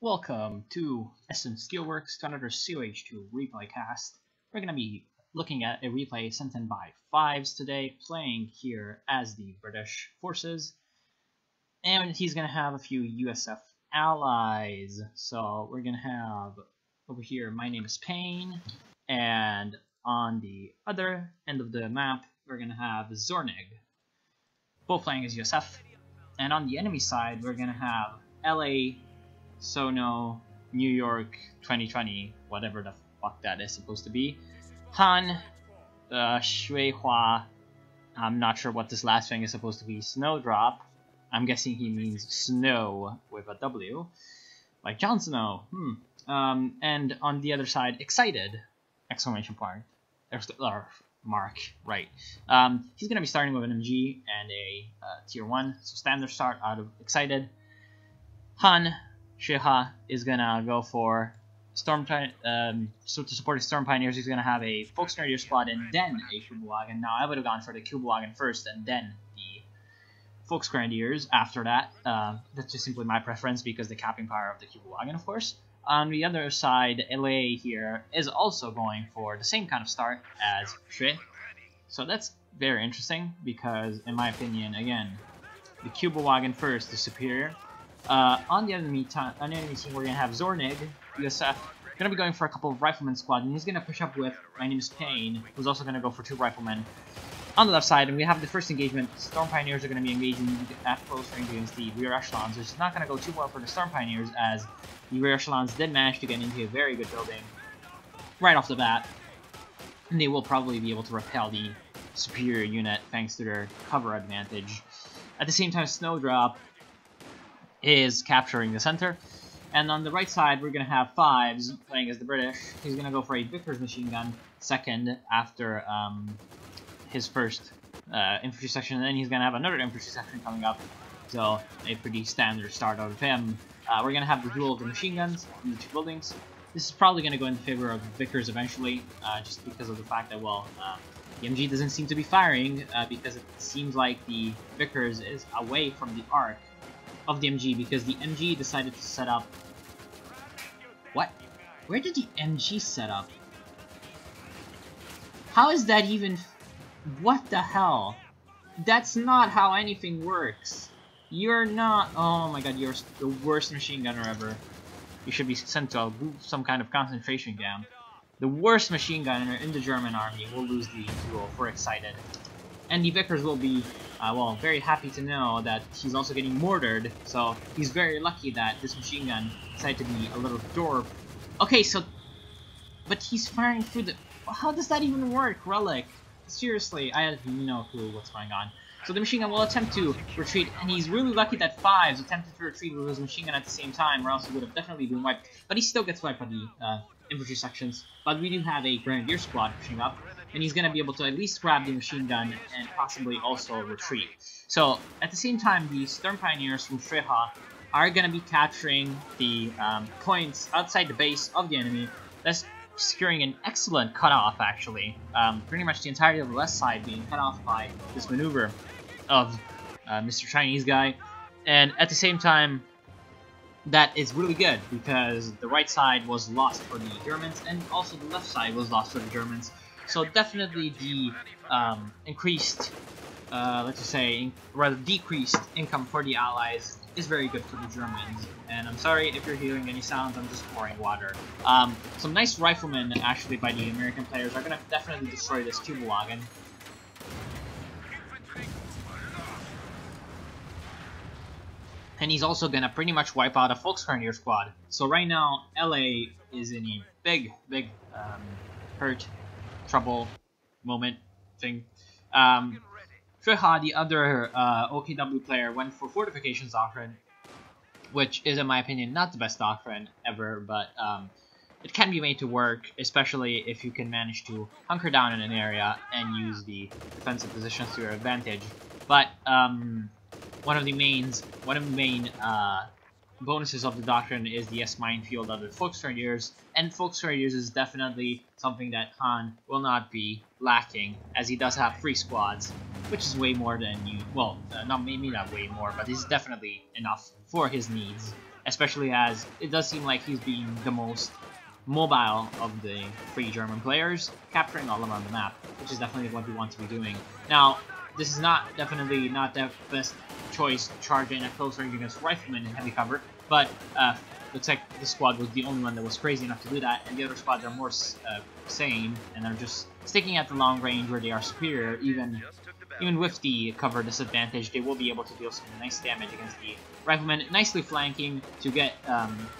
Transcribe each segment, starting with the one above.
Welcome to Essence Steelworks to another CoH2 replay cast. We're going to be looking at a replay sent in by Fives today, playing here as the British forces. And he's going to have a few USF allies. So we're going to have over here, my name is Payne, and on the other end of the map, we're going to have Zornig, both playing as USF. And on the enemy side, we're going to have LA, Sono, New York 2020, whatever the fuck that is supposed to be. Han, Shuihua, I'm not sure what this last thing is supposed to be. Snowdrop, I'm guessing he means snow with a W, like Jon Snow. And on the other side, Excited! Exclamation point. Or mark, right. He's going to be starting with an MG and a tier 1, so standard start out of Excited. Han, Shiha is gonna go for Storm so to support his Storm Pioneers. He's gonna have a Volksgrenadier squad and then a Kugelwagen. Now I would have gone for the Kugelwagen first and then the Volksgrenadiers after that. That's just simply my preference because the capping power of the Kugelwagen, of course. On the other side, LA here is also going for the same kind of start as Shui. So that's very interesting because, in my opinion, again, the Kugelwagen first is superior. On the enemy team, we're going to have Zornig, USF, going to be going for a couple of Riflemen squad, and he's going to push up with my name is Payne, who's also going to go for 2 Riflemen. On the left side, and we have the first engagement, Storm Pioneers are going to be engaging at close range against the rear echelons, which is not going to go too well for the Storm Pioneers, as the rear echelons did manage to get into a very good building right off the bat, and they will probably be able to repel the superior unit thanks to their cover advantage. At the same time, Snowdrop is capturing the center, and on the right side we're going to have Fives playing as the British. He's going to go for a Vickers machine gun second after his first infantry section, and then he's going to have another infantry section coming up, so a pretty standard start out of him. We're going to have the duel of the machine guns in the 2 buildings. This is probably going to go in favor of Vickers eventually, just because of the fact that, well, the MG doesn't seem to be firing, because it seems like the Vickers is away from the arc of the MG, because the MG decided to set up... What? Where did the MG set up? How is that even... What the hell? That's not how anything works. You're not... Oh my god, you're the worst machine gunner ever. You should be sent to some kind of concentration camp. The worst machine gunner in the German army will lose the duel for Excited. And the Vickers will be, well, very happy to know that he's also getting mortared, so he's very lucky that this machine gun decided to be a little dorp. Okay, so... But he's firing through the... How does that even work, Relic? Seriously, I have no clue what's going on. So the machine gun will attempt to retreat, and he's really lucky that Fives attempted to retreat with his machine gun at the same time, or else he would have definitely been wiped. But he still gets wiped by the infantry sections. But we do have a Grenadier squad pushing up, and he's going to be able to at least grab the machine gun and possibly also retreat. So, at the same time, the Storm Pioneers from Shreha are going to be capturing the points outside the base of the enemy. That's securing an excellent cutoff, actually. Pretty much the entirety of the left side being cut off by this maneuver of Mr. Chinese guy. And at the same time, that is really good, because the right side was lost for the Germans, and also the left side was lost for the Germans. So definitely the increased, let's just say, rather decreased income for the Allies is very good for the Germans. And I'm sorry if you're hearing any sounds, I'm just pouring water. Some nice riflemen, actually, by the American players are going to definitely destroy this Kugelwagen. And he's also going to pretty much wipe out a Volksgrenadier squad. So right now, LA is in a big hurt, trouble, moment thing. Shuha, the other OKW player, went for Fortifications Doctrine, which is, in my opinion, not the best doctrine ever, but it can be made to work, especially if you can manage to hunker down in an area and use the defensive positions to your advantage. But one of the main bonuses of the doctrine is the S-Minefield of the Volksgrenadiers, and Volksgrenadiers is definitely something that Han will not be lacking, as he does have 3 squads, which is way more than you, well, maybe not way more, but it's definitely enough for his needs. especially as it does seem like he's being the most mobile of the three German players, capturing all around the map, which is definitely what we want to be doing. Now, this is definitely not the best choice to charge in at close range against riflemen in heavy cover, but looks like this squad was the only one that was crazy enough to do that, and the other squads are more sane, and are just sticking at the long range where they are superior. Even with the cover disadvantage, they will be able to deal some nice damage against the riflemen, nicely flanking to get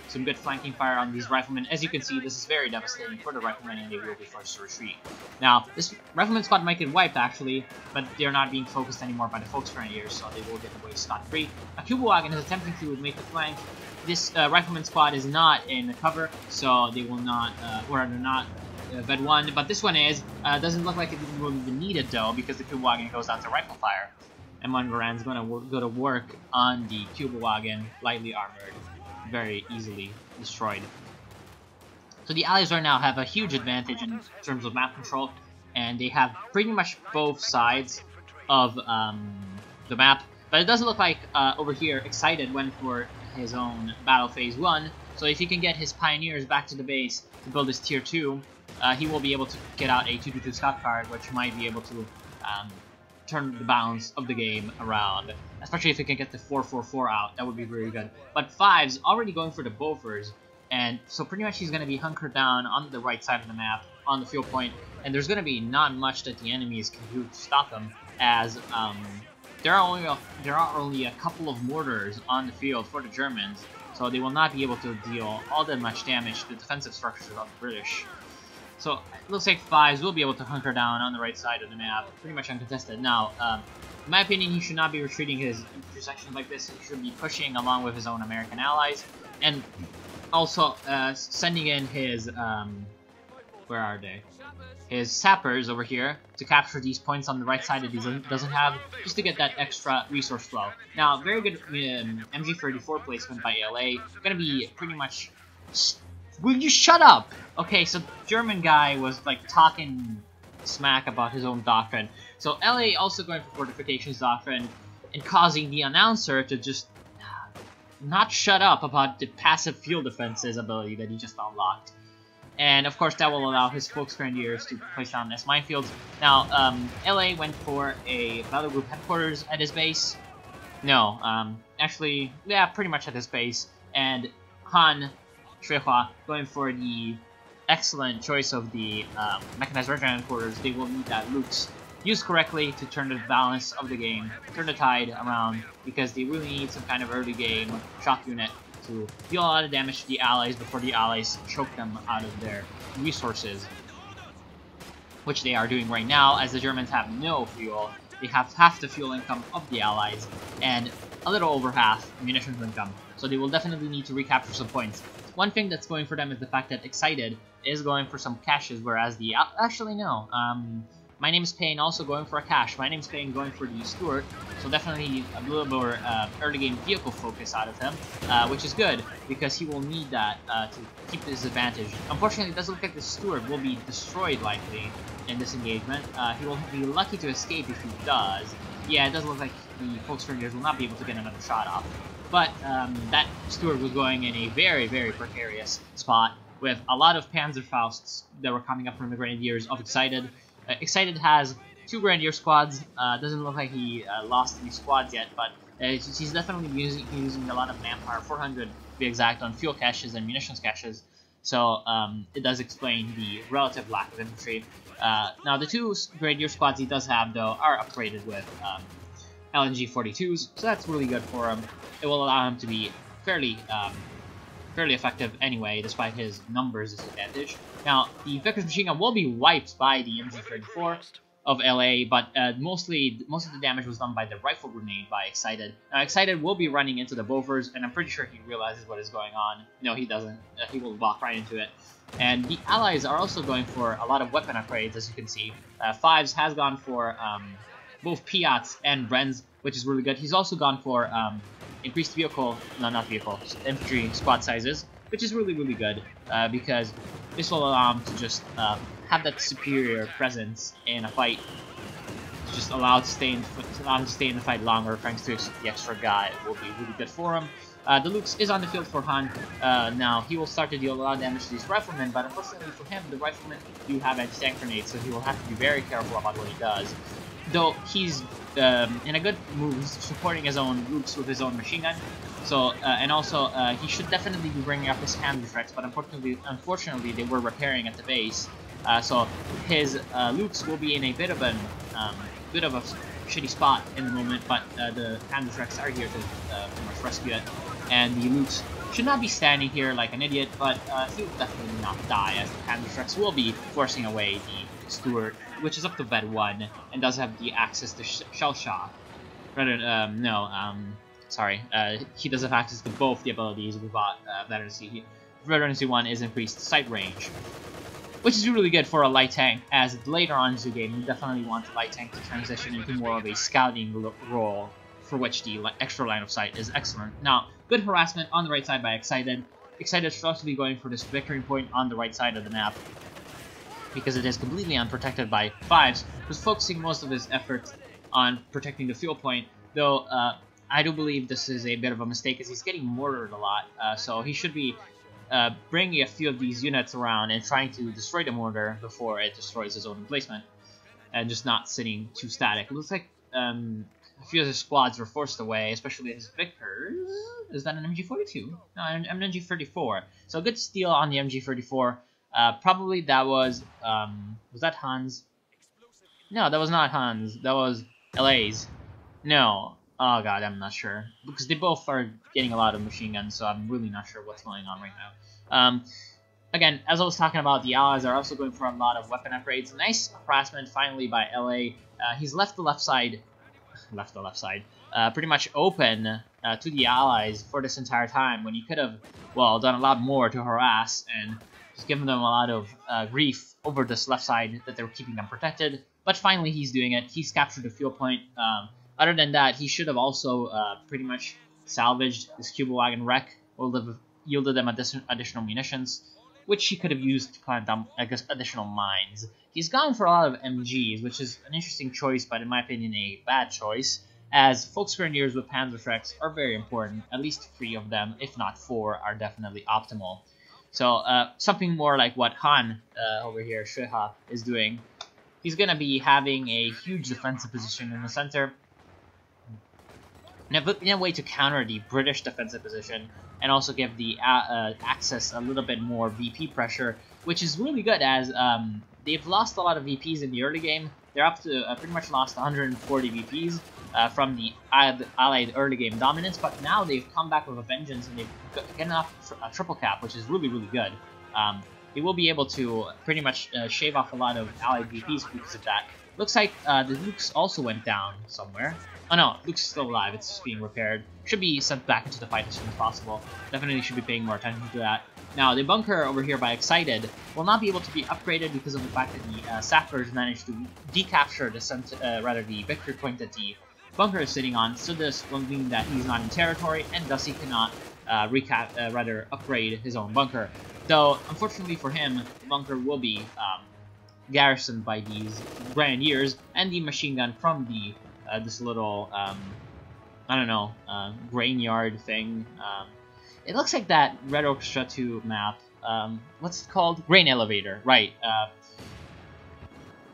some good flanking fire on these riflemen. As you can see, this is very devastating for the riflemen, and they will be forced to retreat. Now, this rifleman squad might get wiped, actually, but they're not being focused anymore by the Volksgrenadiers, so they will get away scot-free. A Kübelwagen is attempting to make the flank. This rifleman squad is not in the cover, so they will not, or they're not Ved 1, but this one is. Doesn't look like it will even need it though, because the Kübelwagen goes out to rifle fire. And Mongoran's gonna go to work on the Kübelwagen, lightly armored, very easily destroyed. So the Allies right now have a huge advantage in terms of map control, and they have pretty much both sides of the map. But it doesn't look like over here Excited went for his own battle phase 1, so if he can get his pioneers back to the base to build his tier 2, he will be able to get out a 2-2-2 scout card, which might be able to turn the balance of the game around. Especially if he can get the 4-4-4 out, that would be really good. But 5's already going for the Bofors, and so pretty much he's going to be hunkered down on the right side of the map, on the field point, and there's going to be not much that the enemies can do to stop him, as there are only a couple of mortars on the field for the Germans, so they will not be able to deal all that much damage to the defensive structures of the British. So it looks like 5's will be able to hunker down on the right side of the map, pretty much uncontested. Now, in my opinion, he should not be retreating his infantry sections like this. He should be pushing along with his own American allies, and also sending in his, where are they? His sappers over here to capture these points on the right side that he doesn't have, just to get that extra resource flow. Now, very good MG34 placement by LA. Gonna be pretty much... Will you shut up? Okay, so German guy was like talking smack about his own doctrine. So LA also going for fortifications doctrine and causing the announcer to just not shut up about the passive field defenses ability that he just unlocked. And of course that will allow his Volksgrenadiers to place down as minefields. Now, LA went for a battle group headquarters at his base. No, actually, yeah, pretty much at his base. And Han Shuihua going for the excellent choice of the mechanized regiment headquarters. They will need that loot used correctly to turn the balance of the game, turn the tide around, because they really need some kind of early game shock unit to deal a lot of damage to the Allies before the Allies choke them out of their resources, which they are doing right now, as the Germans have no fuel. They have half the fuel income of the Allies, and a little over half munitions income, so they will definitely need to recapture some points. One thing that's going for them is the fact that Excited is going for some caches, whereas the... Actually, no. My Name is Pain also going for a cache. My Name is Pain going for the Stuart, so definitely a little more early game vehicle focus out of him, which is good, because he will need that to keep his advantage. Unfortunately, it doesn't look like the Stuart will be destroyed likely in this engagement. He will be lucky to escape if he does. Yeah, it doesn't look like the Volksgrenadiers will not be able to get another shot off. But that Stuart was going in a very, very precarious spot with a lot of Panzerfausts that were coming up from the Grenadiers of Excited. Excited has 2 Grenadier squads. Doesn't look like he lost any squads yet, but he's definitely using a lot of manpower, 400 to be exact, on fuel caches and munitions caches. So it does explain the relative lack of infantry. Now the 2 Grenadier squads he does have, though, are upgraded with LNG 42s, so that's really good for him. It will allow him to be fairly effective anyway, despite his numbers disadvantage. Now, the Vickers machine gun will be wiped by the MG34 of LA, but most of the damage was done by the rifle grenade by Excited. Now, Excited will be running into the Bofors, and I'm pretty sure he realizes what is going on. No, he doesn't. He will walk right into it. And the Allies are also going for a lot of weapon upgrades, as you can see. 5's has gone for both Piats and Brenz, which is really good. He's also gone for increased infantry squad sizes, which is really, really good, because this will allow him to just have that superior presence in a fight, to just allow him to stay in the fight longer, thanks to the extra guy. It will be really good for him. The Lux is on the field for Han. Now, he will start to deal a lot of damage to these riflemen, but unfortunately for him, the riflemen do have anti-tank grenades, so he will have to be very careful about what he does. Though he's in a good move, supporting his own Lux with his own machine gun. So, and also, he should definitely be bringing up his Panzerschrecks, but unfortunately, they were repairing at the base. So his Lux will be in a bit of a shitty spot in the moment, but the Panzerschrecks are here to pretty much rescue it. And the Lux should not be standing here like an idiot, but he will definitely not die, as the Panzerschrecks will be forcing away the Stuart, which is up to bed 1, and does have the access to Shell Shock. Sorry, he does have access to both the abilities we bought Veterancy. Veterancy 1 is increased sight range, which is really good for a light tank, as later on in the game you definitely want the light tank to transition into more of a scouting role, for which the extra line of sight is excellent. Now, good harassment on the right side by Excited. Excited should also be going for this victory point on the right side of the map, because it is completely unprotected by 5s, who's focusing most of his efforts on protecting the fuel point, though I do believe this is a bit of a mistake, as he's getting mortared a lot, so he should be bringing a few of these units around and trying to destroy the mortar before it destroys his own emplacement, and just not sitting too static. It looks like a few of his squads were forced away, especially his Victors. Is that an MG42? No, an MG34. So a good steal on the MG34. Probably that was that Hans? No, that was not Hans. That was LA's. No. Oh god, I'm not sure. Because they both are getting a lot of machine guns, so I'm really not sure what's going on right now. Again, as I was talking about, the Allies are also going for a lot of weapon upgrades. Nice harassment finally by LA. He's left the left side, pretty much open to the Allies for this entire time, when he could have, well, done a lot more to harass and just given them a lot of grief over this left side that they were keeping them protected. But finally he's doing it. He's captured the fuel point. Other than that, he should have also pretty much salvaged this Cuba wagon wreck, or yielded them additional munitions, which he could have used to plant down, I guess, additional mines. He's gone for a lot of MGs, which is an interesting choice, but in my opinion a bad choice, as Volksgrenadiers with Panzerschrecks are very important. At least 3 of them, if not 4, are definitely optimal. So something more like what Han over here, Sheha, is doing. He's going to be having a huge defensive position in the center, in a way to counter the British defensive position, and also give the Axis a little bit more VP pressure, which is really good, as they've lost a lot of VPs in the early game. They're up to pretty much lost 140 VPs from the Allied early game dominance, but now they've come back with a vengeance, and they've gotten off a triple cap, which is really, really good. They will be able to pretty much shave off a lot of Allied VPs because of that. Looks like the Lux also went down somewhere. Oh no, Lux is still alive, it's just being repaired. Should be sent back into the fight as soon as possible. Definitely should be paying more attention to that. Now, the bunker over here by Excited will not be able to be upgraded because of the fact that the Sappers managed to decapture the victory point that the bunker is sitting on, so this will mean that he's not in territory, and thus he cannot upgrade his own bunker. Though, unfortunately for him, the bunker will be garrisoned by these Grenadiers and the machine gun from the this little I don't know, grain yard thing. It looks like that Red Orchestra 2 map. What's it called? Grain elevator, right?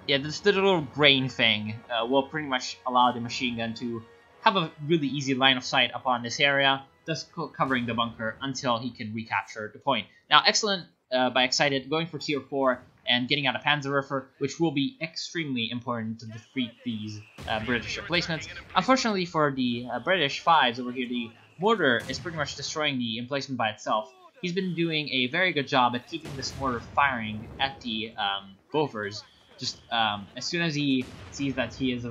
Yeah, this little grain thing will pretty much allow the machine gun to have a really easy line of sight upon this area, thus covering the bunker until he can recapture the point. Now, excellent by Excited, going for tier 4 and getting out a Panzerwerfer, which will be extremely important to defeat these British emplacements. Unfortunately for the British 5s over here, the mortar is pretty much destroying the emplacement by itself. He's been doing a very good job at keeping this mortar firing at the Gophers. Just as soon as he sees that he is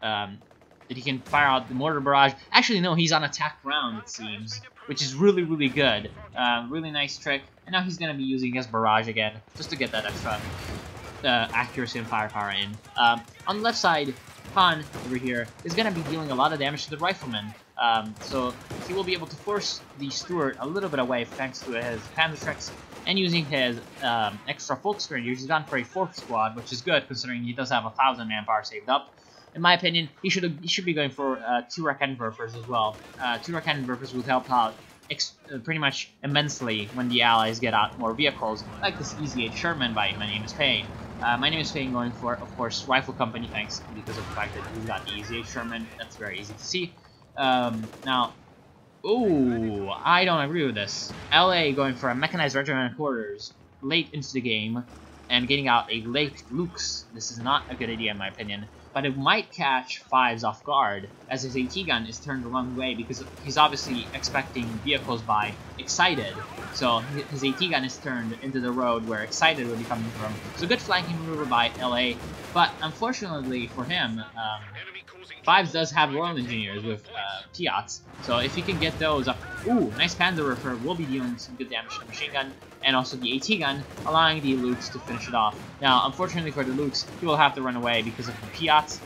that he can fire out the mortar barrage. Actually, no, he's on attack ground, it seems, which is really, really good. Really nice trick. And now he's going to be using his barrage again, just to get that extra accuracy and firepower in. On the left side, Han over here is going to be dealing a lot of damage to the riflemen. So he will be able to force the Stuart a little bit away thanks to his Panzerschrecks, and using his extra Volksgrenadiers, he's gone for a 4th squad, which is good considering he does have 1,000 manpower saved up. in my opinion, he should be going for 2 Raketenwerfers as well. 2 Raketenwerfers would help out pretty much immensely when the allies get out more vehicles, like this Easy 8 Sherman by My Name is Payne. My Name is Payne going for, of course, Rifle Company, thanks because of the fact that he's got the Easy 8 Sherman. That's very easy to see. Now, ooh, I don't agree with this. LA going for a Mechanized Regiment Quarters late into the game and getting out a late Lukes. This is not a good idea in my opinion, but it might catch 5s off guard as his AT gun is turned the wrong way because he's obviously expecting vehicles by Excited. So his AT gun is turned into the road where Excited will be coming from. So good flanking maneuver by LA, but unfortunately for him, 5s does have Royal Engineers with Piats, so if he can get those up, ooh, nice Panzerwerfer will be dealing some good damage to the machine gun, and also the AT gun, allowing the Lukes to finish it off. Now, unfortunately for the Lukes, he will have to run away because of the Piats,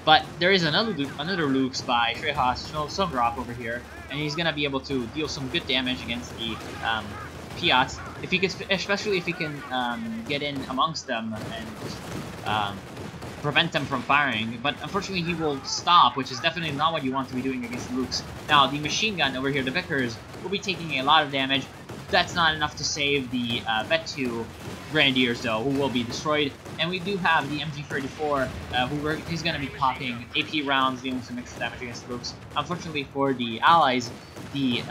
but there is another Lukes by CoH2 Snowdrop over here, and he's going to be able to deal some good damage against the Piats, if he can, especially if he can get in amongst them and prevent them from firing, but unfortunately he will stop, which is definitely not what you want to be doing against the Lukes. Now, the machine gun over here, the Vickers, will be taking a lot of damage. That's not enough to save the Vet2 Grenadiers, though, who will be destroyed. And we do have the MG34, he's going to be popping AP rounds, dealing some extra damage against the Lukes. Unfortunately for the Allies, the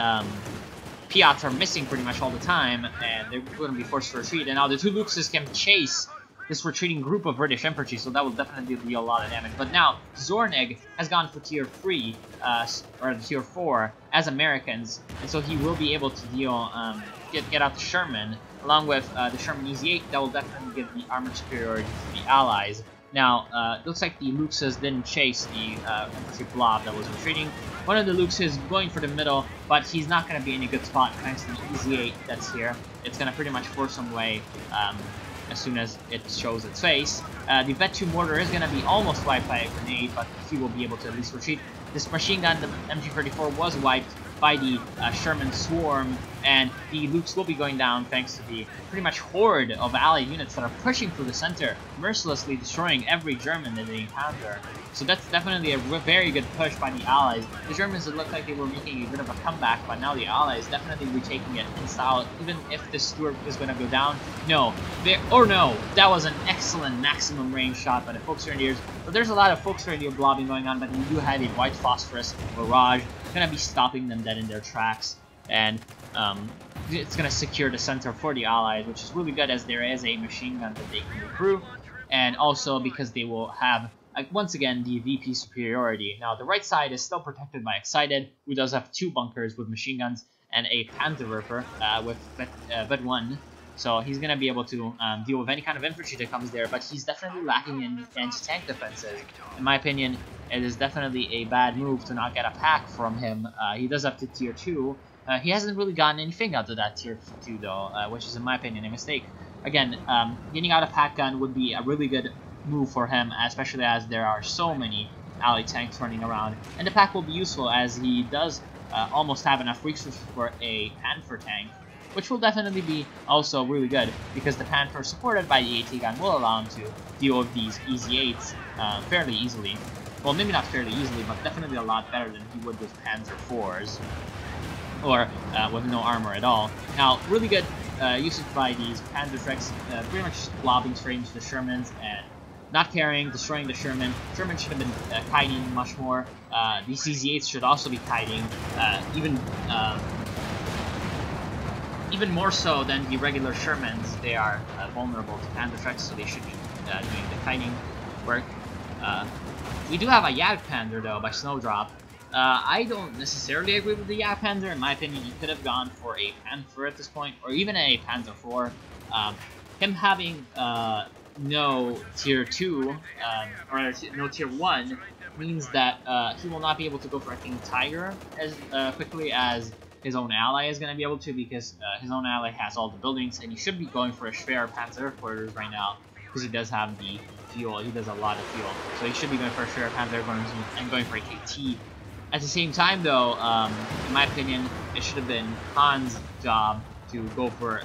Piats are missing pretty much all the time, and they're going to be forced to retreat. And now the 2 Lukeses can chase this retreating group of British infantry, so that will definitely deal a lot of damage. But now, Zornig has gone for tier 3, or tier 4, as Americans, and so he will be able to deal, get out the Sherman, along with the Sherman Easy 8, that will definitely give the armor superiority to the Allies. Now, it looks like the Lukeses didn't chase the infantry blob that was retreating. One of the Lukeses going for the middle, but he's not going to be in a good spot thanks to the Easy 8 that's here. It's going to pretty much force him away, as soon as it shows its face. The Vet2 mortar is going to be almost wiped by a grenade, but he will be able to at least retreat. This machine gun, the MG34, was wiped by the Sherman Swarm, and the Lukes will be going down thanks to the pretty much horde of Allied units that are pushing through the center, mercilessly destroying every German that they encounter. So that's definitely a very good push by the Allies. The Germans, it looked like they were making a bit of a comeback, but now the Allies definitely retaking it in style, even if the Stuart is going to go down. No, that was an excellent maximum range shot by the Volksgrenadiers, but there's a lot of Volksgrenadier blobbing going on, but we do have a White Phosphorus barrage, going to be stopping them dead in their tracks, and it's going to secure the center for the Allies, which is really good as there is a machine gun that they can go through, and also because they will have, once again, the VP superiority. Now, the right side is still protected by Excited, who does have 2 bunkers with machine guns and a Panzerwerfer with Vet1. So he's going to be able to deal with any kind of infantry that comes there, but he's definitely lacking in anti-tank defenses. In my opinion, it is definitely a bad move to not get a pack from him. He does up to tier 2. He hasn't really gotten anything out of that tier 2, though, which is, in my opinion, a mistake. Again, getting out a pack gun would be a really good move for him, especially as there are so many Allied tanks running around. And the pack will be useful as he does almost have enough resources for a Panther tank, which will definitely be also really good because the Panther, supported by the AT gun, will allow him to deal with these Easy 8s fairly easily. Well, maybe not fairly easily, but definitely a lot better than he would with Panzer 4s, or with no armor at all. Now, really good usage by these Panzer Treks, pretty much blobbing straight into the Shermans and not carrying, destroying the Sherman. Sherman should have been kiting much more. These Easy 8s should also be kiting, even more so than the regular Shermans. They are vulnerable to Panzer Treks, so they should be doing the kiting work. We do have a Jagdpanzer, though, by Snowdrop. I don't necessarily agree with the Jagdpanzer. In my opinion, he could have gone for a Panther at this point, or even a Panzer IV. Him having no tier 2, or no tier 1, means that he will not be able to go for a King Tiger as quickly as his own ally is going to be able to, because his own ally has all the buildings, and he should be going for a Schwer Panzer Quarters right now, because he does have the fuel. He does a lot of fuel, so he should be going for a Schwer Panzer Quarters and going for a KT. At the same time, though, in my opinion, it should have been Han's job to go for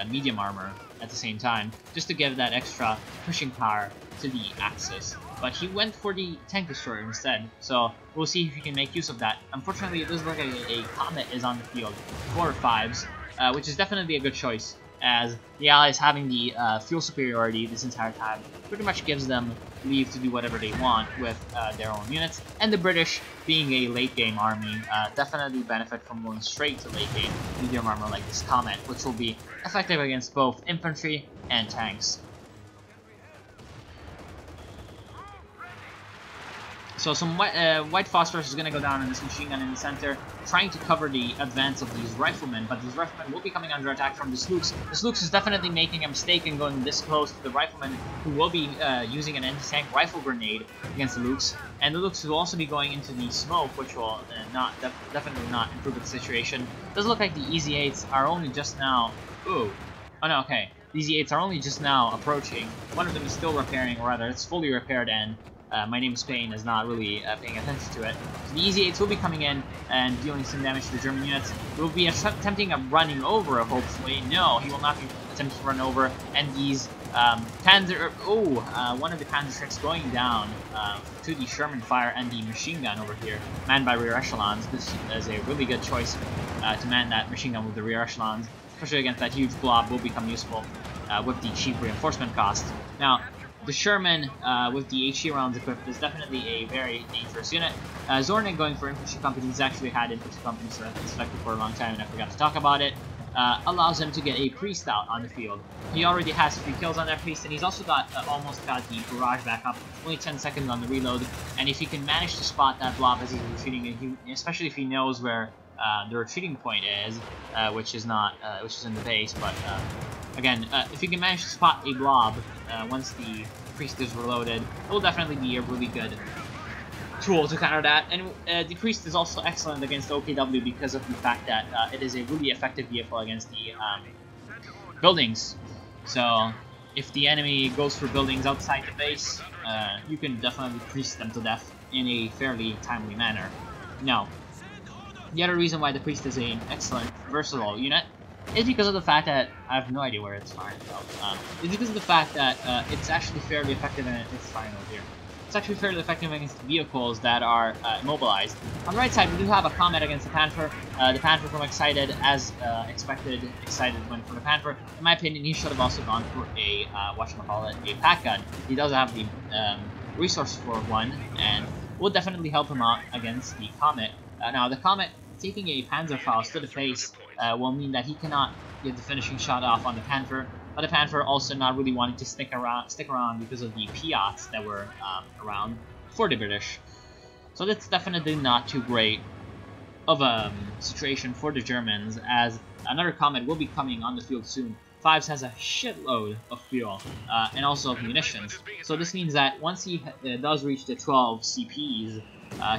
medium armor at the same time, just to give that extra pushing power to the Axis. But he went for the tank destroyer instead, so we'll see if he can make use of that. Unfortunately, it does look like a Comet is on the field for 5s, which is definitely a good choice, as the Allies having the fuel superiority this entire time pretty much gives them leave to do whatever they want with their own units, and the British, being a late-game army, definitely benefit from going straight to late-game medium armor like this Comet, which will be effective against both infantry and tanks. So some white phosphorus is going to go down on this machine gun in the center, trying to cover the advance of these riflemen, but these riflemen will be coming under attack from the Slooks. The Slooks is definitely making a mistake in going this close to the riflemen, who will be using an anti-tank rifle grenade against the Lukes, and the Lukes will also be going into the smoke, which will definitely not improve the situation. It does look like the EZ8s are only just now... Ooh. Oh no, okay. The EZ8s are only just now approaching. One of them is still repairing, or rather, it's fully repaired, and my name is Payne is not really paying attention to it. So the EZ8s will be coming in and dealing some damage to the German units. Will be attempting a running over, hopefully. No, he will not be attempting to run over. And these Panzer... one of the Panzer tricks going down to the Sherman fire and the machine gun over here, manned by rear echelons. This is a really good choice to man that machine gun with the rear echelons, especially against that huge blob. Will become useful with the cheap reinforcement cost. Now, the Sherman, with the HE rounds equipped, is definitely a very dangerous unit. Zornig going for infantry company, he's actually had infantry company selected for a long time, and I forgot to talk about it. Allows him to get a priest out on the field. He already has 3 kills on that priest, and he's also got almost got the barrage back up. Only 10 seconds on the reload, and if he can manage to spot that blob as he's retreating, especially if he knows where the retreating point is, which is in the base, but again, if you can manage to spot a blob once the priest is reloaded, it will definitely be a really good tool to counter that. And the priest is also excellent against OKW because of the fact that it is a really effective vehicle against the buildings. So if the enemy goes for buildings outside the base, you can definitely priest them to death in a fairly timely manner. Now, the other reason why the priest is an excellent versatile unit is because of the fact that I have no idea where it's firing from. It's because of the fact that it's actually fairly effective, and it's firing over here. It's actually fairly effective against vehicles that are immobilized. On the right side, we do have a Comet against the Panther. The Panther from Excited, as expected, Excited went for the Panther. In my opinion, he should have also gone for a a pack gun. He does have the resource for one, and will definitely help him out against the Comet. Now, the Comet taking a Panzerfaust to the face will mean that he cannot get the finishing shot off on the Panther, but the Panther also not really wanting to stick around because of the Piats that were around for the British. So that's definitely not too great of a situation for the Germans, as another Comet will be coming on the field soon. 5s has a shitload of fuel and also of munitions, so this means that once he does reach the 12 CPs,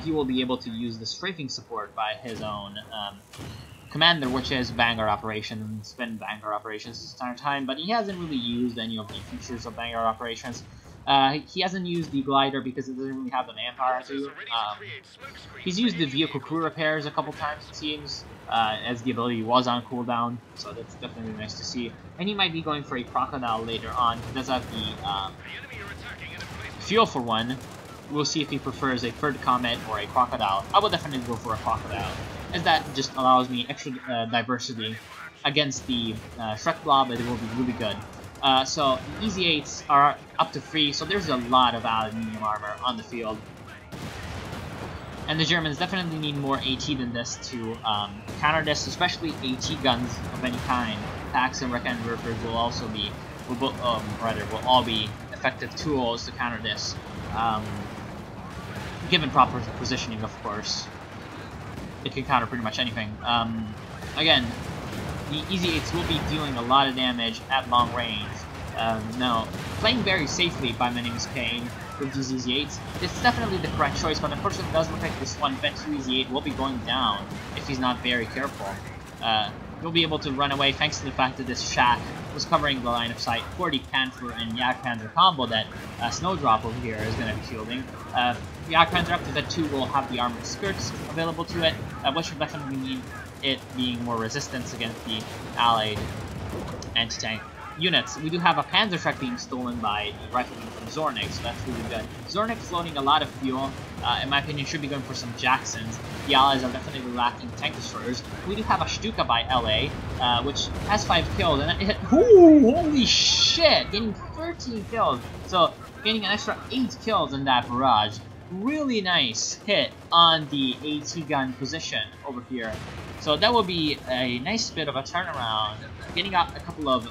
he will be able to use the strafing support by his own commander, which is Vanguard Operations, been Vanguard Operations this entire time, but he hasn't really used any of the features of Vanguard Operations. He hasn't used the glider because it doesn't really have the manpower to. He's used the vehicle crew repairs a couple times, it seems, as the ability was on cooldown, so that's definitely nice to see. And he might be going for a Crocodile later on. He does have the fuel for one. We'll see if he prefers a third Comet or a Crocodile. I will definitely go for a Crocodile, as that just allows me extra diversity against the Shrek Blob, and it will be really good. So the EZ8s are up to 3, so there's a lot of aluminium armor on the field. And the Germans definitely need more AT than this to counter this, especially AT guns of any kind. Packs and Recon Workers will also be, will all be effective tools to counter this. Given proper positioning, of course. It can counter pretty much anything. Again, the EZ8s will be dealing a lot of damage at long range. Now, playing very safely by my name is Payne with these EZ8s, it's definitely the correct choice, but unfortunately it does look like this one Vet 2 EZ8 will be going down if he's not very careful. He'll be able to run away thanks to the fact that this shack was covering the line of sight for the Panther and Jagdpanzer combo that Snowdrop over here is going to be fielding. Jagdpanzer up to Vet 2 will have the armored skirts available to it, which will definitely mean it being more resistance against the allied anti-tank units. We do have a Panzer truck being stolen by the rifleman from Zornig, so that's really good. Zornig floating a lot of fuel, in my opinion, should be going for some Jacksons. The Allies are definitely lacking tank destroyers. We do have a Stuka by LA, which has 5 kills, and it hit, ooh, holy shit, getting 13 kills. So, getting an extra 8 kills in that barrage. Really nice hit on the AT gun position over here. So that will be a nice bit of a turnaround, getting out a couple of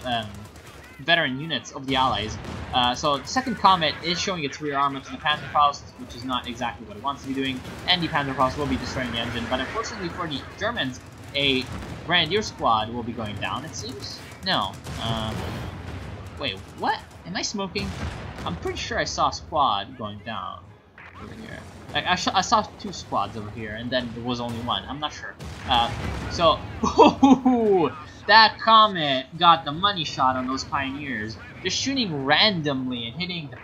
veteran units of the Allies. So the second Comet is showing its rear armor to the Panzerfaust, which is not exactly what it wants to be doing, and the Panzerfaust will be destroying the engine, but unfortunately for the Germans, a Grenadier squad will be going down, it seems? No. Wait, what? Am I smoking? I'm pretty sure I saw a squad going down over here. Like, I saw 2 squads over here, and then there was only 1. I'm not sure. So, that Comet got the money shot on those Pioneers. Just shooting randomly and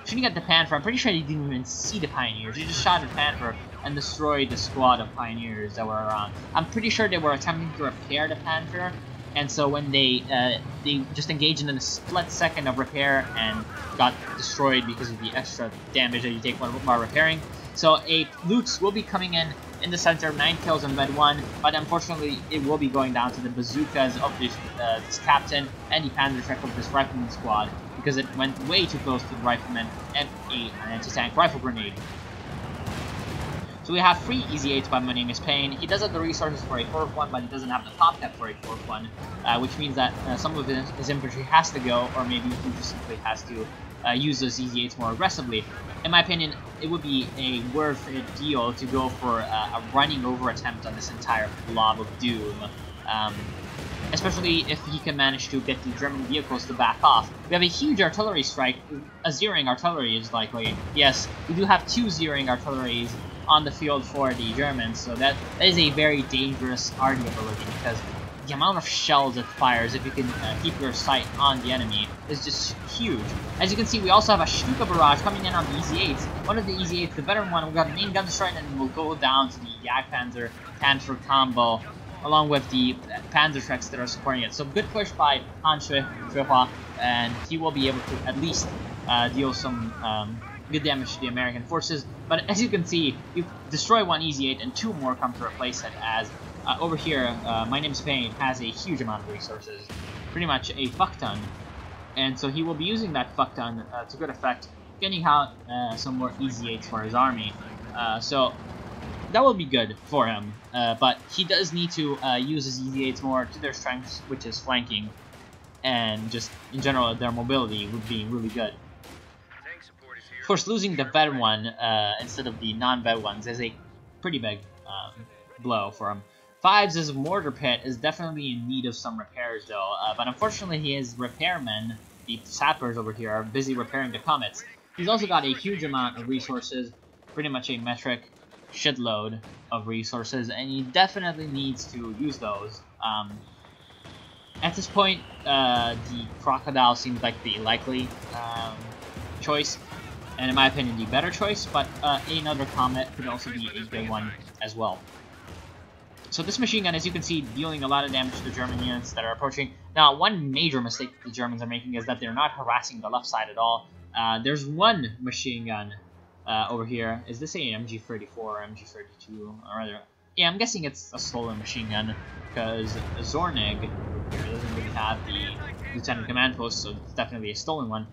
shooting at the Panther. I'm pretty sure he didn't even see the Pioneers. He just shot at the Panther and destroyed the squad of Pioneers that were around. I'm pretty sure they were attempting to repair the Panther, and so when they just engaged in a split second of repair and got destroyed because of the extra damage that you take while repairing. So a Lutz will be coming in the center, 9 kills in Med 1, but unfortunately it will be going down to the bazookas of this captain and the Panzer truck of this rifleman squad because it went way too close to the rifleman and an anti-tank rifle grenade. So we have 3 Easy 8s by My Name is Pain. He does have the resources for a 4th one, but he doesn't have the top cap for a 4th one, which means that some of his infantry has to go, or maybe he just simply has to use those Easy 8s more aggressively. In my opinion, it would be a worth it deal to go for a running over attempt on this entire blob of doom. Especially if he can manage to get the German vehicles to back off. We have a huge artillery strike. A zeroing artillery is likely. Yes, we do have 2 zeroing artilleries on the field for the Germans, so that is a very dangerous arty ability because the amount of shells it fires if you can keep your sight on the enemy is just huge. As you can see, we also have a Stuka barrage coming in on the Easy 8s. One of the Easy 8s, the veteran one, we got main gun destroyed, and then we'll go down to the Jagdpanzer Panzer combo along with the Panzer trucks that are supporting it. So good push by Han Shuihua, and he will be able to at least deal some good damage to the American forces. But as you can see, you destroy 1 Easy 8 and 2 more come to replace it, as over here, My Name's Pain has a huge amount of resources, pretty much a fuck ton, and so he will be using that fuck ton to good effect, getting out some more Easy 8s for his army. So that will be good for him, but he does need to use his Easy 8s more to their strengths, which is flanking, and just in general their mobility would be really good. Of course, losing the vet one instead of the non-vet ones is a pretty big blow for him. 5's mortar pit is definitely in need of some repairs though, but unfortunately his repairmen, the sappers over here, are busy repairing the Comets. He's also got a huge amount of resources, pretty much a metric shitload of resources, and he definitely needs to use those. At this point, the Crocodile seems like the likely choice, and in my opinion the better choice, but another Comet could also be a good one as well. So this machine gun, as you can see, dealing a lot of damage to the German units that are approaching. Now, one major mistake the Germans are making is that they're not harassing the left side at all. There's one machine gun over here. Is this a MG34 or MG32? Or rather, yeah, I'm guessing it's a stolen machine gun, because Zornig here doesn't really have the Lieutenant Command post, so it's definitely a stolen one.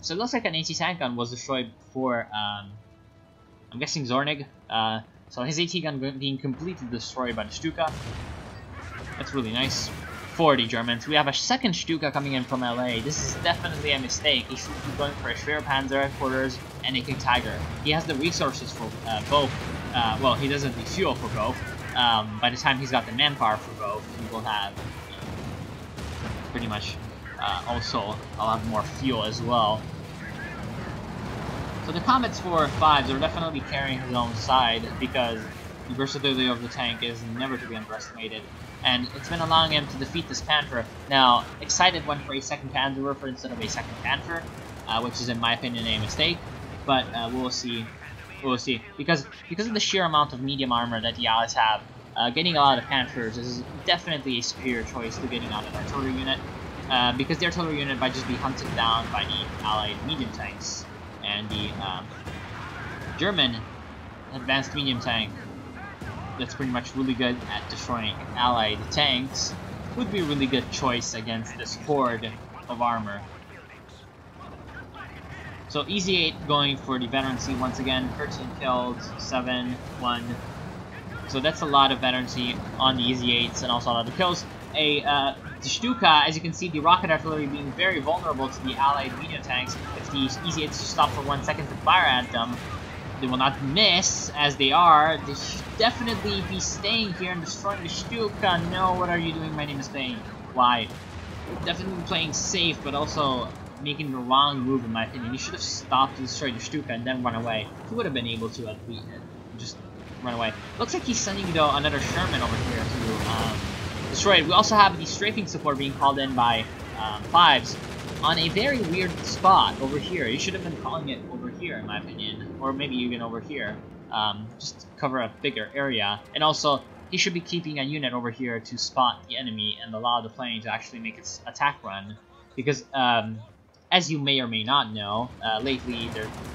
So it looks like an AT-tank gun was destroyed for, I'm guessing Zornig. So his AT gun being completely destroyed by the Stuka. That's really nice for the Germans. We have a second Stuka coming in from LA. This is definitely a mistake. He should be going for a Schwerpanzer headquarters and a King Tiger. He has the resources for both. Well, he doesn't have the fuel for both. By the time he's got the manpower for both, he will have pretty much also a lot more fuel as well. So the Comets 4 or 5s are definitely carrying his own side, because the versatility of the tank is never to be underestimated, and it's been allowing him to defeat this Panther. Now, Excited went for a second Panzerwerfer instead of a second Panther, which is in my opinion a mistake, but we'll see. We'll see. Because of the sheer amount of medium armor that the Allies have, getting a lot of Panthers is definitely a superior choice to getting out an artillery unit, because the artillery unit might just be hunted down by the allied medium tanks, and the German advanced medium tank that's pretty much really good at destroying allied tanks would be a really good choice against this horde of armor. So Easy 8 going for the veterancy once again, 13 killed, 7, 1. So that's a lot of veterancy on the Easy 8s and also a lot of kills. The Stuka, as you can see, the rocket artillery being very vulnerable to the allied medium tanks. If the Easy 8s stop for 1 second to fire at them, they will not miss, as they are. They should definitely be staying here and destroying the Stuka. No, what are you doing? My name is Bane. Why? Definitely playing safe, but also making the wrong move, in my opinion. You should have stopped to destroy the Stuka and then run away. He would have been able to at least just run away. Looks like he's sending, though, another Sherman over here to destroy it. We also have the strafing support being called in by Fives on a very weird spot over here. You should have been calling it over here, in my opinion, or maybe even over here, just to cover a bigger area. And also, he should be keeping a unit over here to spot the enemy and allow the plane to actually make its attack run, because as you may or may not know, lately,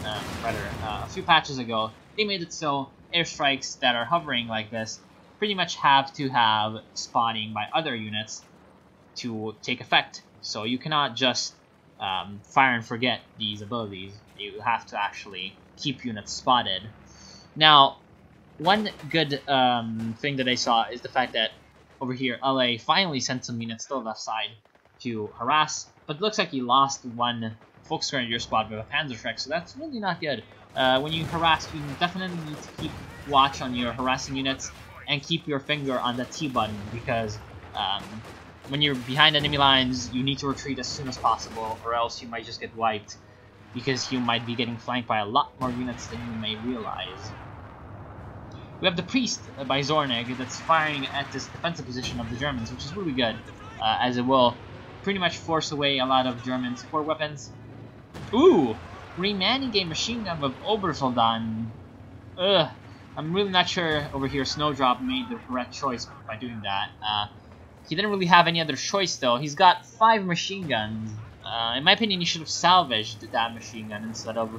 a few patches ago, they made it so airstrikes that are hovering like this pretty much have to have spotting by other units to take effect. So you cannot just fire and forget these abilities. You have to actually keep units spotted. Now, one good thing that I saw is the fact that over here, LA finally sent some units to the left side to harass, but it looks like he lost one Volksgrenadier squad with a Panzerschreck, so that's really not good. When you harass, you definitely need to keep watch on your harassing units and keep your finger on the T button, because when you're behind enemy lines, you need to retreat as soon as possible, or else you might just get wiped, because you might be getting flanked by a lot more units than you may realize. We have the Priest by Zornig that's firing at this defensive position of the Germans, which is really good, as it will pretty much force away a lot of German support weapons. Ooh! Remanning a machine gun with Obersoldan. Ugh. I'm really not sure over here Snowdrop made the correct choice by doing that. He didn't really have any other choice, though. He's got 5 machine guns. In my opinion, he should have salvaged that machine gun instead of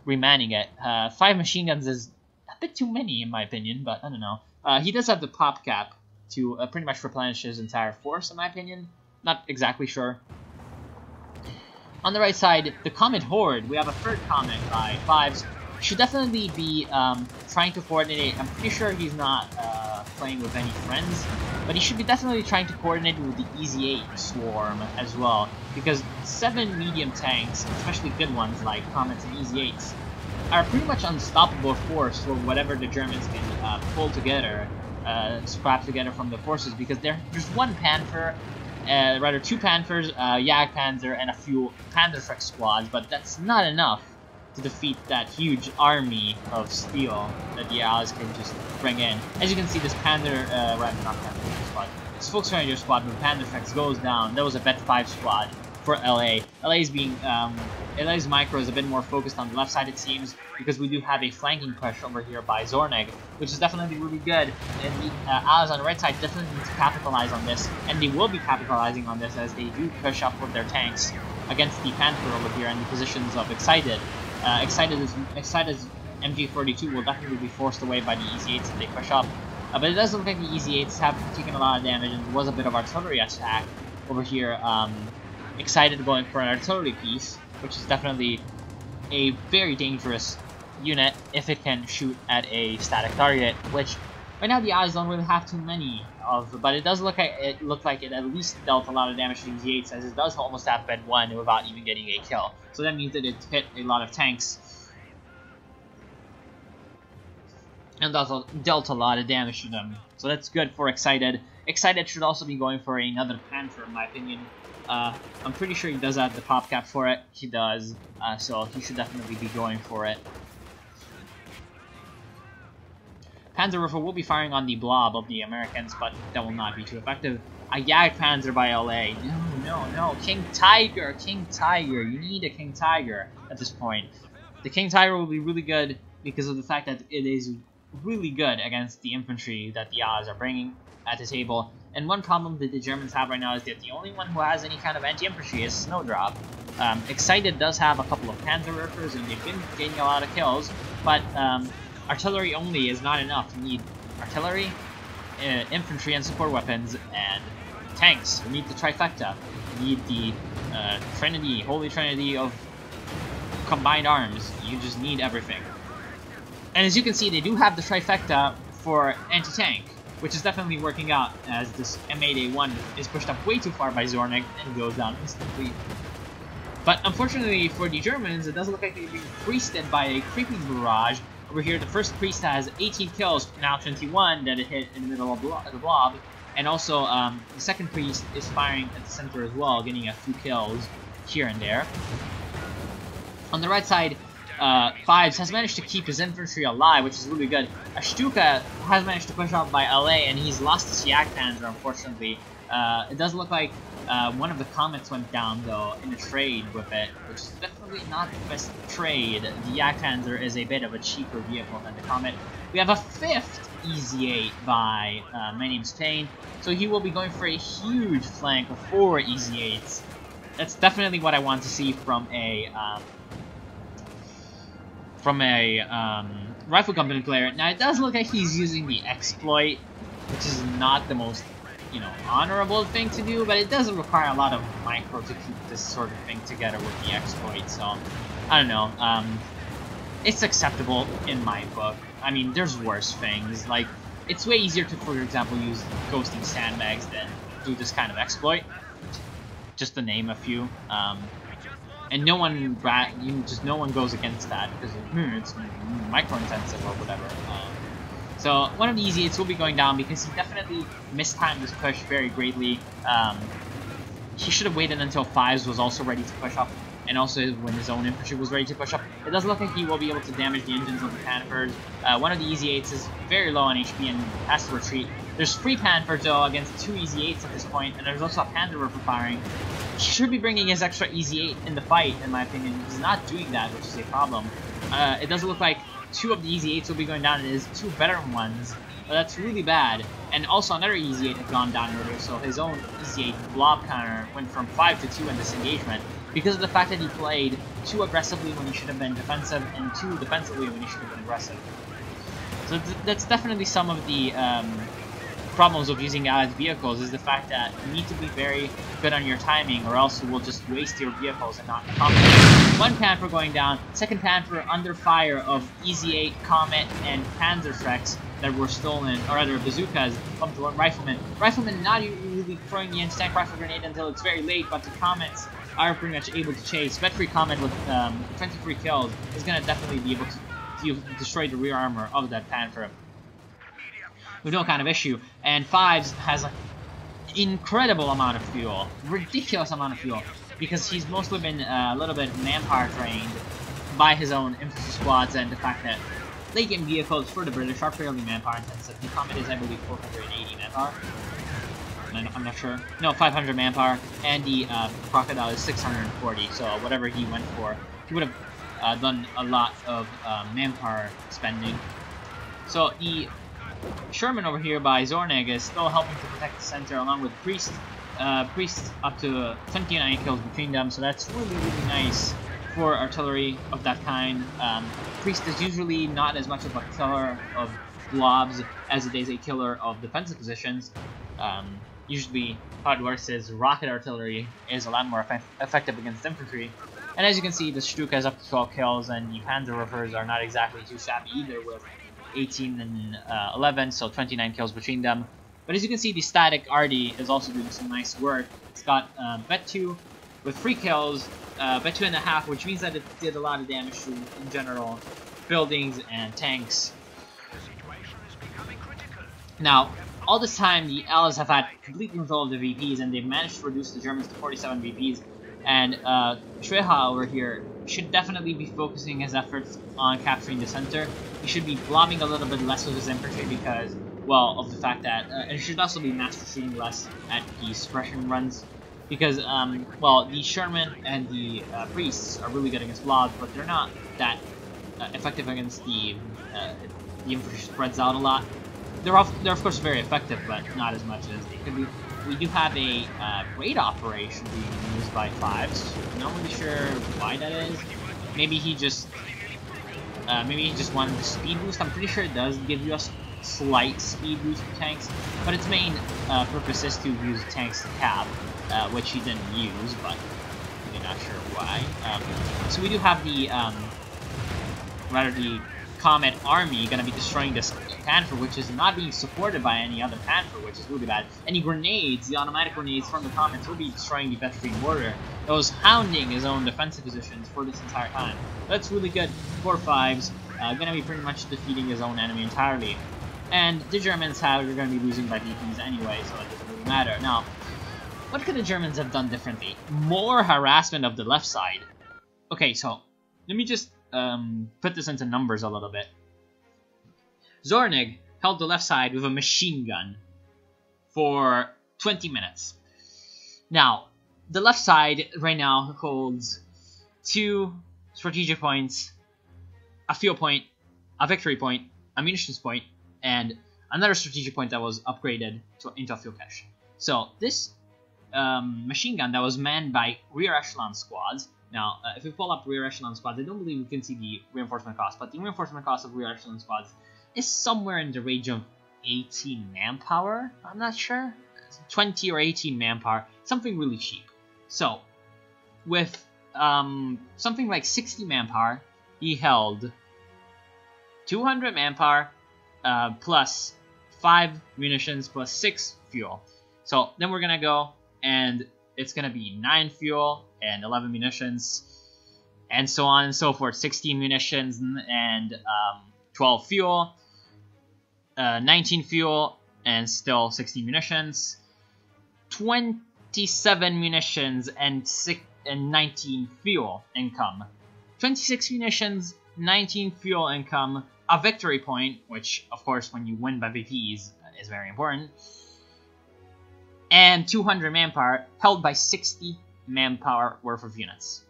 remanning it. 5 machine guns is a bit too many, in my opinion, but I don't know. He does have the pop cap to pretty much replenish his entire force, in my opinion. Not exactly sure. On the right side, the Comet Horde. We have a third Comet by Fives. Should definitely be trying to coordinate. I'm pretty sure he's not playing with any friends, but he should be definitely trying to coordinate with the Easy 8 swarm as well, because 7 medium tanks, especially good ones like Comets and Easy 8s, are pretty much unstoppable force for whatever the Germans can pull together, scrap together from the forces, because there's one Panther, rather 2 Panthers, Jagdpanzer, and a few Panzerschreck squads, but that's not enough to defeat that huge army of steel that the Allies can just bring in. As you can see, this not Panzer squad, this Volksgrenadier squad with Panzerschrecks goes down. That was a Bet 5 squad for LA. LA's micro is a bit more focused on the left side, it seems, because we do have a flanking push over here by Zornig, which is definitely really good, and the Allies on the right side definitely need to capitalize on this, and they will be capitalizing on this as they do push up with their tanks against the Panther over here in the positions of Excited. Excited's MG42 will definitely be forced away by the Easy 8s if they push up, but it does look like the Easy 8s have taken a lot of damage, and there was a bit of artillery attack over here. Excited going for an artillery piece, which is definitely a very dangerous unit if it can shoot at a static target, which right now the Allies don't really have too many of, but it does look like it at least dealt a lot of damage to the Easy 8s, as it does almost have bed 1 without even getting a kill. So that means that it hit a lot of tanks and also dealt a lot of damage to them. So that's good for Excited. Excited should also be going for another Panther, in my opinion. I'm pretty sure he does have the pop cap for it. He does, so he should definitely be going for it. Panzerwerfer will be firing on the blob of the Americans, but that will not be too effective. A Jagdpanzer by LA. No. King Tiger. You need a King Tiger at this point. The King Tiger will be really good because of the fact that it is really good against the infantry that the Allies are bringing at the table. And one problem that the Germans have right now is that the only one who has any kind of anti-infantry is Snowdrop. Excited does have a couple of Panzerwerfers, and they've been gaining a lot of kills, but artillery only is not enough. You need artillery, infantry and support weapons, and tanks. You need the trifecta. You need the trinity, holy trinity of combined arms. You just need everything. And as you can see, they do have the trifecta for anti-tank, which is definitely working out, as this M8A1 is pushed up way too far by Zornig and goes down instantly. But unfortunately for the Germans, it doesn't look like they're being priested by a creeping barrage. Over here, the first priest has 18 kills, now 21 that it hit in the middle of the blob. And also, the second priest is firing at the center as well, getting a few kills here and there. On the right side, Fives has managed to keep his infantry alive, which is really good. Stuka has managed to push out by LA, and he's lost his Yak Panzer, unfortunately. It does look like one of the Comets went down, though, in a trade with it, which is definitely not the best trade. The Yak Panzer is a bit of a cheaper vehicle than the Comet. We have a 5th EZ8 by My Name's Pain, so he will be going for a huge flank of 4 EZ8s. That's definitely what I want to see from a rifle company player. Now, it does look like he's using the exploit, which is not the most, you know, honorable thing to do, but it doesn't require a lot of micro to keep this sort of thing together with the exploit, so I don't know. It's acceptable in my book. I mean, there's worse things. Like, it's way easier to, for example, use ghosting sandbags than do this kind of exploit, just to name a few. And no one goes against that because it's micro-intensive or whatever. So one of the EZ8s will be going down because he definitely mistimed his push very greatly. He should have waited until Fives was also ready to push up, and also when his own infantry was ready to push up. It does look like he will be able to damage the engines of the Panthers. One of the EZ8s is very low on HP and has to retreat. There's 3 Panthers though against 2 EZ8s at this point, and there's also a Panzerwerfer firing. He should be bringing his extra EZ8 in the fight, in my opinion. He's not doing that, which is a problem. It does look like 2 of the EZ8s will be going down, and his 2 veteran ones. That's really bad. And also another EZ8 had gone down earlier, so his own EZ8 blob counter went from 5 to 2 in this engagement because of the fact that he played too aggressively when he should have been defensive, and too defensively when he should have been aggressive. So that's definitely some of the problems of using allied vehicles, is the fact that you need to be very good on your timing, or else you will just waste your vehicles and not accomplish. 1 Panther going down, 2nd Panther under fire of EZ8, Comet, and Panzerschrecks that were stolen, or rather bazookas, from the 1 Rifleman. Rifleman not really throwing the anti-tank rifle grenade until it's very late, but the Comets are pretty much able to chase. Vetri Comet with 23 kills is going to definitely be able to destroy the rear armor of that Panther with no kind of issue. And Fives has an incredible amount of fuel, ridiculous amount of fuel, because he's mostly been a little bit manpower trained by his own infantry squads, and the fact that late game vehicles for the British are fairly manpower intensive. The Comet is, I believe, 480 manpower. I'm not sure. No, 500 manpower, and the Crocodile is 640. So whatever he went for, he would have done a lot of manpower spending. So the Sherman over here by Zornig is still helping to protect the center, along with Priest. Priest up to 29 kills between them, so that's really, really nice for artillery of that kind. Priest is usually not as much of a killer of blobs as it is a killer of defensive positions. Usually how it works is rocket artillery is a lot more effective against infantry. And as you can see, the Stuka is up to 12 kills, and the Panzerwerfers are not exactly too shabby either, with 18 and 11, so 29 kills between them. But as you can see, the static Ardy is also doing some nice work. It's got Bet2 with 3 kills, Bet2.5, which means that it did a lot of damage to, in general, buildings and tanks. Now, all this time, the Allies have had complete control of the VPs, and they've managed to reduce the Germans to 47 VPs. And Treha over here should definitely be focusing his efforts on capturing the center. He should be blobbing a little bit less with his infantry because, well, of the fact that it should also be master shooting less at the suppression runs. Because, well, the Sherman and the Priests are really good against blobs, but they're not that effective against the The infantry spreads out a lot. They're of course very effective, but not as much as they could be. We do have a raid operation being used by Fives. Not really sure why that is. Maybe he just wanted the speed boost. I'm pretty sure it does give you a slight speed boost for tanks, but its main purpose is to use tanks to cap, which he didn't use, but I'm really not sure why. So we do have the the Comet Army gonna be destroying this Panther, which is not being supported by any other Panther, which is really bad. Any grenades, the automatic grenades from the Comets, will be destroying the Petrine Warrior that was hounding his own defensive positions for this entire time. That's really good for Fives, gonna be pretty much defeating his own enemy entirely. And the Germans, however, are gonna be losing by VPs anyway, so it doesn't really matter. Now, what could the Germans have done differently? More harassment of the left side. Okay, so let me just put this into numbers a little bit. Zornig held the left side with a machine gun for 20 minutes. Now, the left side right now holds 2 strategic points, a fuel point, a victory point, a munitions point, and another strategic point that was upgraded into a fuel cache. So this machine gun that was manned by rear echelon squads. Now, if we pull up rear echelon squads, I don't believe we can see the reinforcement cost, but the reinforcement cost of rear echelon squads is somewhere in the range of 18 manpower. I'm not sure. 20 or 18 manpower. Something really cheap. So, with something like 60 manpower, he held 200 manpower plus 5 munitions plus 6 fuel. So, then we're going to go, and it's going to be 9 fuel and 11 munitions, and so on and so forth. 16 munitions and 12 fuel, 19 fuel, and still 16 munitions, 27 munitions and 19 fuel income, 26 munitions, 19 fuel income, a victory point, which of course when you win by VPs is very important, and 200 manpower held by 60 manpower worth of units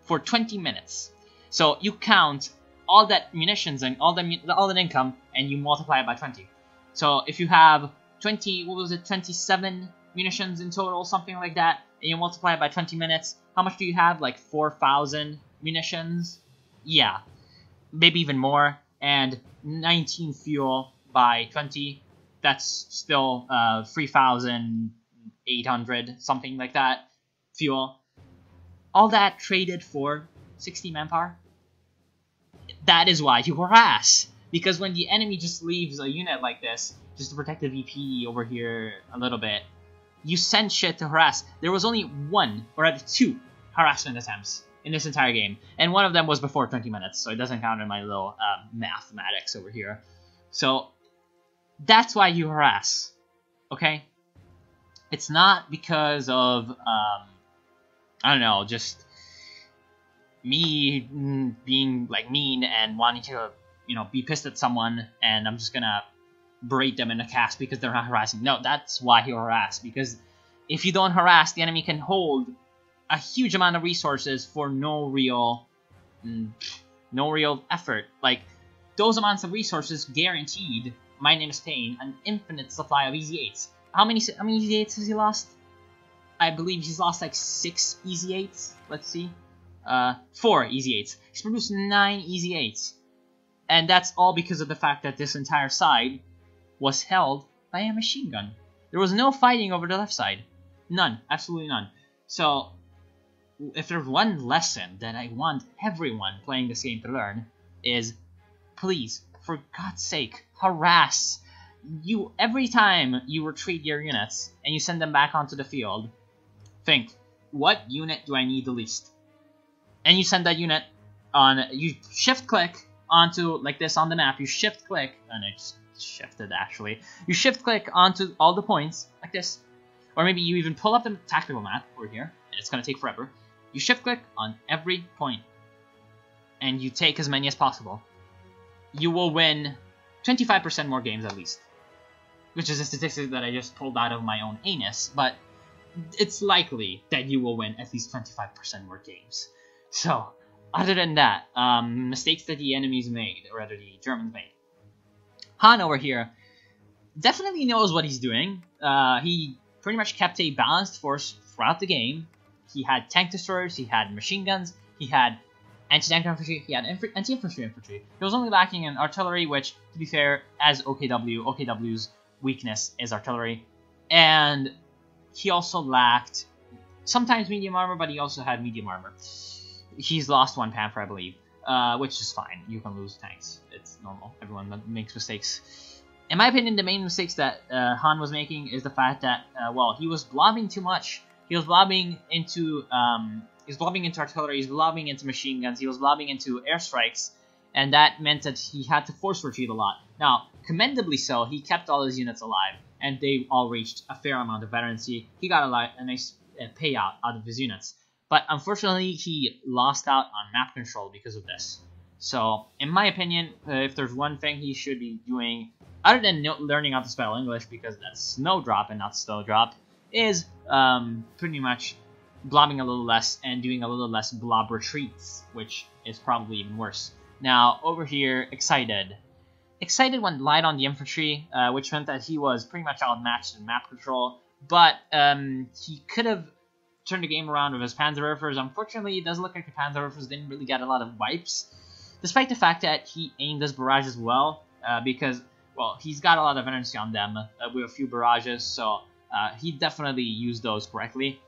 for 20 minutes. So you count all that munitions and all that income, and you multiply it by 20. So if you have 27 munitions in total, something like that, and you multiply it by 20 minutes, how much do you have? Like 4,000 munitions? Yeah, maybe even more. And 19 fuel by 20, that's still 3,800, something like that, fuel. All that traded for 60 manpower. That is why you harass. Because when the enemy just leaves a unit like this, just to protect the VP over here a little bit, you send shit to harass. There was only 1, or rather 2, harassment attempts in this entire game. And one of them was before 20 minutes, so it doesn't count in my little mathematics over here. So, that's why you harass. Okay? It's not because of, I don't know, just me being like mean and wanting to, be pissed at someone, and I'm just gonna berate them in a cast because they're not harassing. No, that's why you harass, because if you don't harass, the enemy can hold a huge amount of resources for no real effort. Like, those amounts of resources guaranteed My Name is Pain an infinite supply of Easy 8s. How many Easy 8s has he lost? I believe he's lost like 6 Easy 8s. Let's see. 4 Easy 8s. He's produced 9 Easy 8s. And that's all because of the fact that this entire side was held by a machine gun. There was no fighting over the left side. None. Absolutely none. So, if there's one lesson that I want everyone playing this game to learn, is please, for God's sake, harass. Every time you retreat your units and you send them back onto the field, think, what unit do I need the least? And you send that unit on, you shift click onto, like this on the map, you shift click, and I just shifted actually, you shift click onto all the points, like this, or maybe you even pull up the tactical map over here, and it's going to take forever. You shift click on every point, and you take as many as possible. You will win 25% more games at least, which is a statistic that I just pulled out of my own anus, but it's likely that you will win at least 25% more games. So, other than that, mistakes that the enemies made, or rather the Germans made. Han over here definitely knows what he's doing. He pretty much kept a balanced force throughout the game. He had tank destroyers, he had machine guns, he had anti-tank infantry, he had anti-infantry infantry. He was only lacking in artillery, which, to be fair, as OKW's weakness is artillery. And he also lacked sometimes medium armor, but he also had medium armor. He's lost one Panther, I believe, which is fine. You can lose tanks. It's normal. Everyone makes mistakes. In my opinion, the main mistakes that Han was making is the fact that, well, he was blobbing too much. He was blobbing into artillery, he was blobbing into machine guns, he was blobbing into airstrikes, and that meant that he had to force retreat a lot. Now, commendably so, he kept all his units alive, and they all reached a fair amount of veterancy. He got a nice payout out of his units. But unfortunately, he lost out on map control because of this. So, in my opinion, if there's one thing he should be doing, other than learning how to spell English, because that's snowdrop and not snowdrop, is pretty much blobbing a little less and doing a little less blob retreats, which is probably even worse. Now, over here, Excited. Excited went light on the infantry, which meant that he was pretty much outmatched in map control, but he could have turned the game around with his Panzerwerfers. Unfortunately, it does look like the Panzerwerfers didn't really get a lot of wipes, despite the fact that he aimed his barrages well, because, well, he's got a lot of energy on them with a few barrages, so he definitely used those correctly.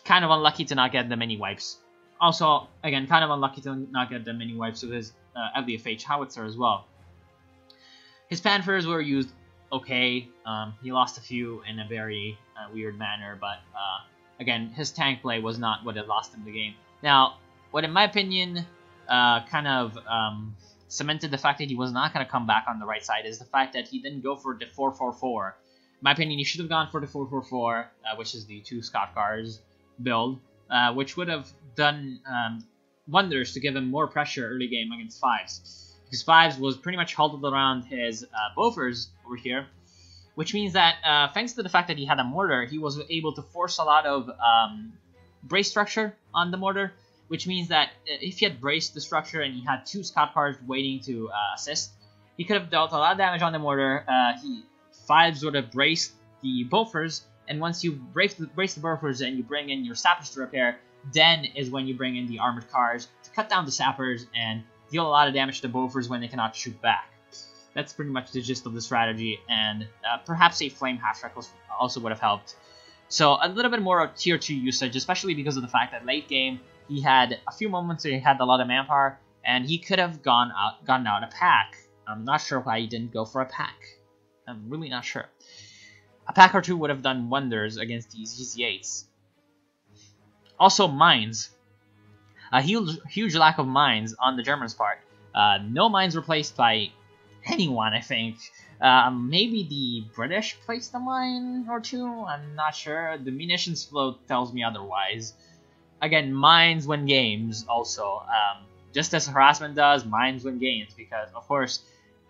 Kind of unlucky to not get the many wipes. Also, again, kind of unlucky to not get the many wipes with his LDFH howitzer as well. His Panthers were used okay. He lost a few in a very weird manner, but again, his tank play was not what had lost him the game. Now, what in my opinion kind of cemented the fact that he was not going to come back on the right side is the fact that he didn't go for the 4-4-4. In my opinion, he should have gone for the 4-4-4, which is the 2 Scott cars build, which would have done wonders to give him more pressure early game against 5s. Because 5s was pretty much huddled around his Bofors over here, which means that thanks to the fact that he had a mortar, he was able to force a lot of brace structure on the mortar, which means that if he had braced the structure and he had 2 Scott cars waiting to assist, he could have dealt a lot of damage on the mortar. 5s would have braced the Bofors, and once you brace the Bofors and you bring in your sappers to repair, then is when you bring in the armored cars to cut down the sappers and deal a lot of damage to the Bofors when they cannot shoot back. That's pretty much the gist of the strategy, and perhaps a flame half-track also would have helped. So a little bit more of tier 2 usage, especially because of the fact that late game he had a few moments where he had a lot of manpower, and he could have gotten out a pack. I'm not sure why he didn't go for a pack. I'm really not sure. A pack or two would have done wonders against these EZ8s. Also, mines. A huge lack of mines on the Germans' part. No mines were placed by anyone, I think. Maybe the British placed a mine or two? I'm not sure. The munitions flow tells me otherwise. Again, mines win games also. Just as harassment does, mines win games. Because, of course,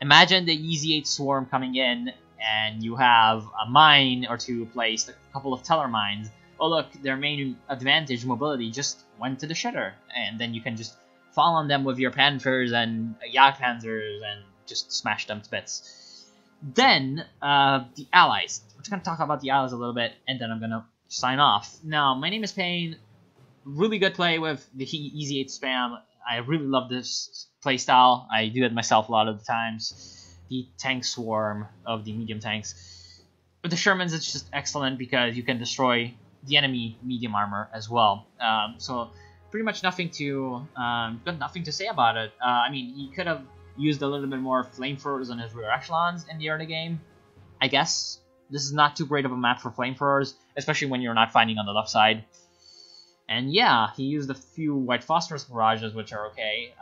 imagine the EZ8 swarm coming in and you have a mine or two placed, a couple of teller mines. Oh look, their main advantage, mobility, just went to the shitter. And then you can just fall on them with your Panthers and Jagdpanzers and just smash them to bits. Then, the allies. We're just going to talk about the allies a little bit, and then I'm going to sign off. Now, my name is Payne. Really good play with the EZ8 spam. I really love this playstyle. I do it myself a lot of the times. The tank swarm of the medium tanks. With the Shermans, it's just excellent because you can destroy the enemy medium armor as well. So pretty much nothing to say about it. I mean, he could have used a little bit more flamethrowers on his rear echelons in the early game. I guess this is not too great of a map for flamethrowers, especially when you're not fighting on the left side. And yeah, he used a few white phosphorus barrages, which are okay.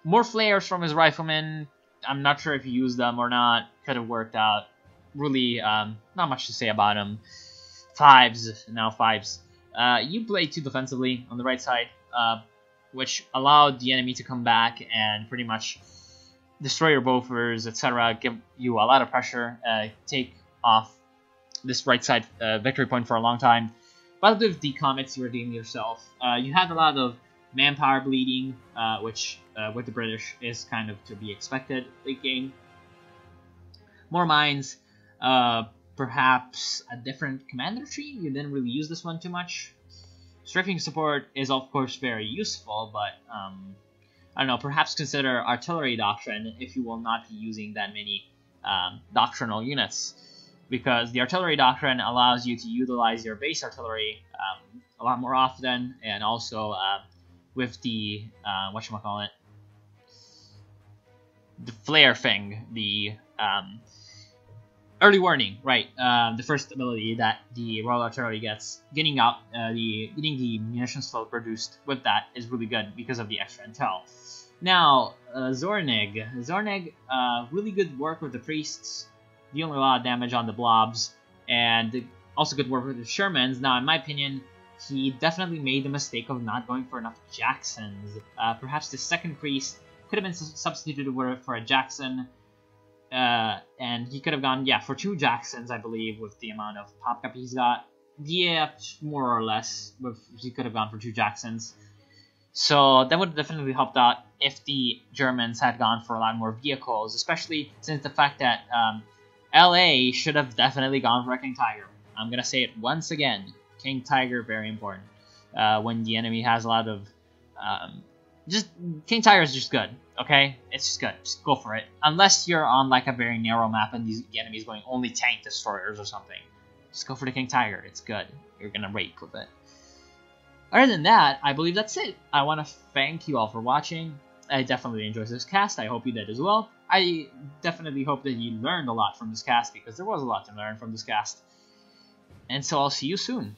More flares from his riflemen. I'm not sure if he used them or not. Could have worked out. Really, not much to say about him. 5s, now 5s. You played too defensively on the right side, which allowed the enemy to come back and pretty much destroy your Bofors, etc., give you a lot of pressure, take off this right side victory point for a long time. But with the comets, you were redeeming yourself. You had a lot of manpower bleeding, which with the British is kind of to be expected late game. More mines, perhaps a different commander tree. You didn't really use this one too much. Strafing support is of course very useful, but I don't know, perhaps consider artillery doctrine if you will not be using that many doctrinal units, because the artillery doctrine allows you to utilize your base artillery a lot more often, and also with the whatchamacallit, the flare thing, the early warning, right? The first ability that the Royal Artillery gets, getting the munitions flow produced with that is really good because of the extra intel. Now, Zornig, really good work with the priests, dealing a lot of damage on the blobs, and also good work with the Shermans. Now, in my opinion, he definitely made the mistake of not going for enough Jacksons. Perhaps the second priest could have been substituted for a Jackson, and he could have gone, yeah, for 2 Jacksons, I believe, with the amount of pop cap he's got. Yeah, more or less, he could have gone for 2 Jacksons. So that would have definitely helped out if the Germans had gone for a lot more vehicles, especially since the fact that LA should have definitely gone for a King Tiger. I'm going to say it once again. King Tiger, very important. When the enemy has a lot of... King Tiger is just good, okay? It's just good. Just go for it. Unless you're on like a very narrow map and the enemy's going only tank destroyers or something. Just go for the King Tiger. It's good. You're going to rake with it. Other than that, I believe that's it. I want to thank you all for watching. I definitely enjoyed this cast. I hope you did as well. I definitely hope that you learned a lot from this cast, because there was a lot to learn from this cast. And so I'll see you soon.